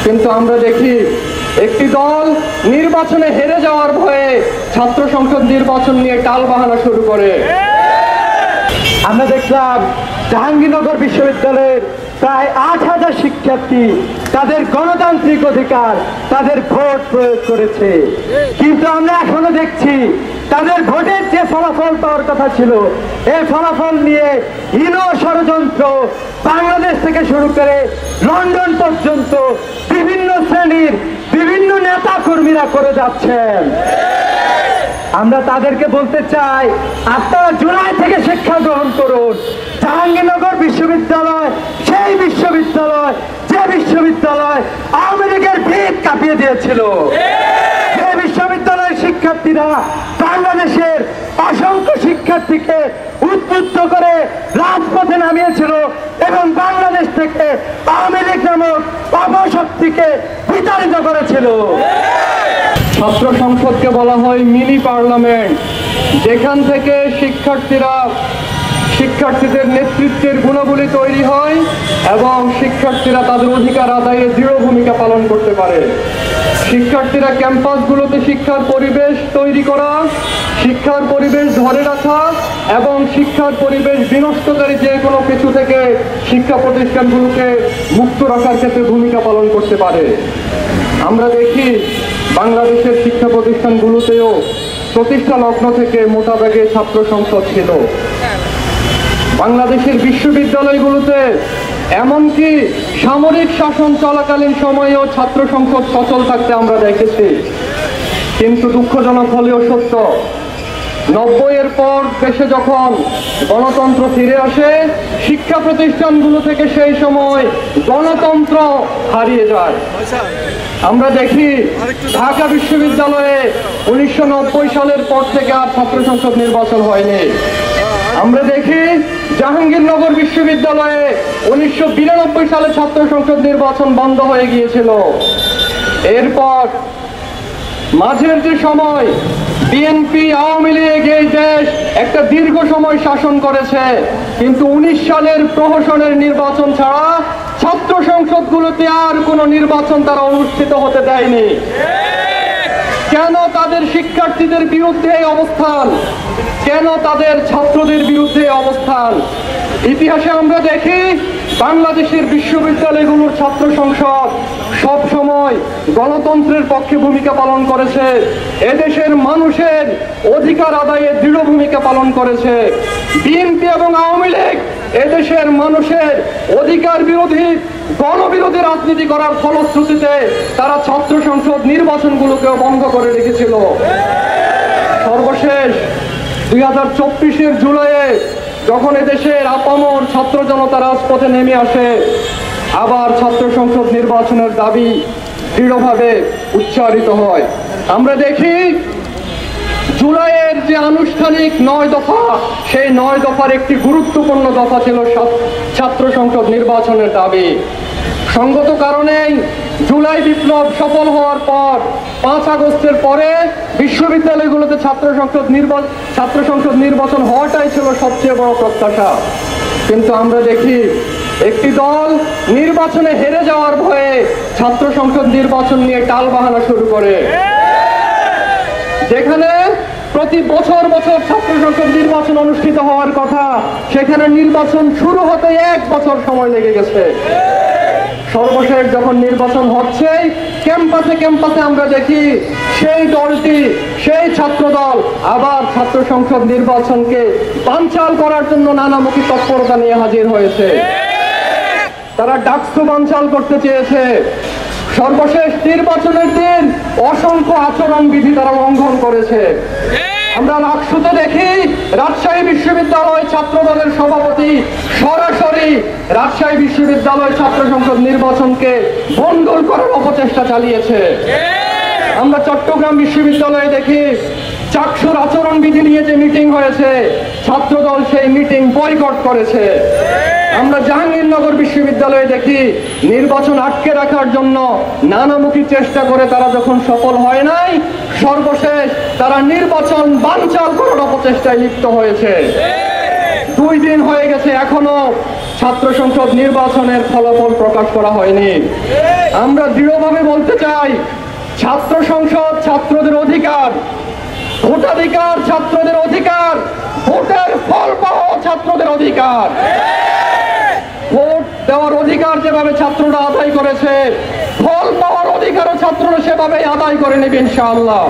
কিন্তু আমরা দেখি একটি দল নির্বাচনে হেরে যাওয়ার ভয়ে ছাত্র সংসদ নির্বাচন নিয়ে টালবাহানা শুরু করে। আমরা দেখলাম জাহাঙ্গীরনগর বিশ্ববিদ্যালয়ের প্রায় ৮,০০০ শিক্ষার্থী তাদের গণতান্ত্রিক অধিকার, তাদের ভোট প্রয়োগ করেছে, কিন্তু আমরা এখনো দেখছি তাদের ভোটের যে ফলাফল পাওয়ার কথা ছিল, এই ফলাফল নিয়ে হীন ষড়যন্ত্র বাংলাদেশ থেকে শুরু করে লন্ডন পর্যন্ত বিভিন্ন শ্রেণীর বিভিন্ন নেতা কর্মীরা করে যাচ্ছেন। আমরা তাদেরকে বলতে চাই, আপনারা জুলাই থেকে শিক্ষা গ্রহণ করুন। জাহাঙ্গীরনগর বিশ্ববিদ্যালয় সেই বিশ্ববিদ্যালয় যে বিশ্ববিদ্যালয় আওয়ামী লীগের ভিত কাঁপিয়ে দিয়েছিল। যে বিশ্ববিদ্যালয়ের শিক্ষার্থীরা বাংলাদেশের অসংখ্য শিক্ষার্থীকে উদ্বুদ্ধ করে রাজপথে নামিয়েছিল এবং বাংলাদেশ থেকে আওয়ামী লীগ নামক অপশক্তিকে বিতাড়িত করেছিল। ছাত্র সংসদকে বলা হয় মিনি পার্লামেন্ট, যেখান থেকে শিক্ষার্থীদের নেতৃত্বের গুণাবলী তৈরি হয় এবং শিক্ষার্থীরা তাদের অধিকার আদায়ে দৃঢ় ভূমিকা পালন করতে পারে। শিক্ষার্থীরা ক্যাম্পাসগুলোতে শিক্ষার পরিবেশ তৈরি করা, শিক্ষার পরিবেশ ধরে রাখা এবং শিক্ষার পরিবেশ বিনষ্টকারী যে কোনো কিছু থেকে শিক্ষা প্রতিষ্ঠানগুলোকে মুক্ত রাখার ক্ষেত্রে ভূমিকা পালন করতে পারে। আমরা দেখি বাংলাদেশের শিক্ষা প্রতিষ্ঠানগুলোতেও প্রতিষ্ঠা লগ্ন থেকে মোটাদাগে ছাত্র সংসদ ছিল। বাংলাদেশের বিশ্ববিদ্যালয়গুলোতে এমনকি সামরিক শাসন চলাকালীন সময়েও ছাত্র সংসদ সচল থাকতে আমরা দেখেছি। কিন্তু দুঃখজনক হলেও সত্য, 90-এর পর দেশে যখন গণতন্ত্র ফিরে আসে, শিক্ষা প্রতিষ্ঠানগুলো থেকে সেই সময় গণতন্ত্র হারিয়ে যায়। আমরা দেখি ঢাকা বিশ্ববিদ্যালয়ে 1990 সালের পর থেকে আর ছাত্র সংসদ নির্বাচন হয়নি। আমরা দেখি জাহাঙ্গীরনগর বিশ্ববিদ্যালয়ে 1992 সালে ছাত্র সংসদ নির্বাচন বন্ধ হয়ে গিয়েছিল। এরপর মাঝের যে সময় বিএনপি আওয়ামী লীগ এই দেশ একটা দীর্ঘ সময় শাসন করেছে, কিন্তু 19 সালের প্রহসনের নির্বাচন ছাড়া ছাত্র সংসদগুলোতে আর কোনো নির্বাচন তারা অনুষ্ঠিত হতে দেয়নি। কেন তাদের শিক্ষার্থীদের বিরুদ্ধে এই অবস্থান? কেন তাদের ছাত্রদের বিরুদ্ধে অবস্থান? ইতিহাসে আমরা দেখি বাংলাদেশের বিশ্ববিদ্যালয়গুলোর ছাত্র সংসদ সব সময় গণতন্ত্রের পক্ষে ভূমিকা পালন করেছে, এদেশের মানুষের অধিকার আদায়ে দৃঢ় ভূমিকা পালন করেছে। বিএনপি এবং আওয়ামী লীগ এদেশের মানুষের অধিকার বিরোধী গণবিরোধী রাজনীতি করার ফলশ্রুতিতে তারা ছাত্র সংসদ নির্বাচনগুলোকেও বন্ধ করে রেখেছিল। সর্বশেষ 2024-এর জুলাইয়ে যখন এদেশের আপামর ছাত্র জনতা রাজপথে নেমে আসে, আবার ছাত্র সংসদ নির্বাচনের দাবি দৃঢ়ভাবে উচ্চারিত হয়। আমরা দেখি জুলাইয়ের যে আনুষ্ঠানিক 9 দফা, সেই 9 দফার একটি গুরুত্বপূর্ণ দফা ছিল ছাত্র সংসদ নির্বাচনের দাবি। সঙ্গত কারণেই জুলাই বিপ্লব সফল হওয়ার পর 5 আগস্টের পরে বিশ্ববিদ্যালয়গুলোতে ছাত্র সংসদ নির্বাচন হওয়াটাই ছিল সবচেয়ে বড় প্রত্যাশা। কিন্তু আমরা দেখি একটি দল নির্বাচনে হেরে যাওয়ার ভয়ে ছাত্র সংসদ নির্বাচন নিয়ে টালবাহানা শুরু করে। যেখানে প্রতি বছর ছাত্র সংসদ নির্বাচন অনুষ্ঠিত হওয়ার কথা, সেখানে নির্বাচন শুরু হতে 1 বছর সময় লেগে গেছে। সর্বশেষ যখন নির্বাচন হচ্ছে, ক্যাম্পাসে আমরা দেখি সেই দলটি, সেই ছাত্র দল আবার ছাত্র সংসদ নির্বাচনকে বানচাল করার জন্য নানামুখী তৎপরতা নিয়ে হাজির হয়েছে। তারা ডাকসু বানচাল করতে চেয়েছে। সর্বশেষ নির্বাচনের দিন অসংখ্য আচরণবিধি তারা লঙ্ঘন করেছে। আমরা ডাকসুতে দেখি রাজশাহী বিশ্ববিদ্যালয় ছাত্র দলের সভাপতি সরাসরি রাজশাহী বিশ্ববিদ্যালয় ছাত্র সংসদ নির্বাচনকে ভণ্ডুল করার অপচেষ্টা চালিয়েছে। আমরা চট্টগ্রাম বিশ্ববিদ্যালয়ে দেখি চাকসুর আচরণবিধি নিয়ে যে মিটিং হয়েছে, ছাত্রদল সেই মিটিং বয়কট করেছে। আমরা জাহাঙ্গীরনগর বিশ্ববিদ্যালয়ে দেখি নির্বাচন আটকে রাখার জন্য নানামুখী চেষ্টা করে তারা যখন সফল হয় নাই, সর্বশেষ তারা নির্বাচন বানচাল করার অপচেষ্টায় লিপ্ত হয়েছে। 2 দিন হয়ে গেছে, এখনো ছাত্র সংসদ নির্বাচনের ফলাফল প্রকাশ করা হয়নি। আমরা দৃঢ়ভাবে বলতে চাই, ছাত্র সংসদ ছাত্রদের অধিকার, ভোটাধিকার ছাত্রদের অধিকার, ভোটের ফল পাওয়া ছাত্রদের অধিকার। ভোট দেওয়ার অধিকার যেভাবে ছাত্ররা আদায় করেছে, ফল পাওয়ার অধিকারও ছাত্ররা সেভাবে আদায় করে নেবে ইনশাআল্লাহ।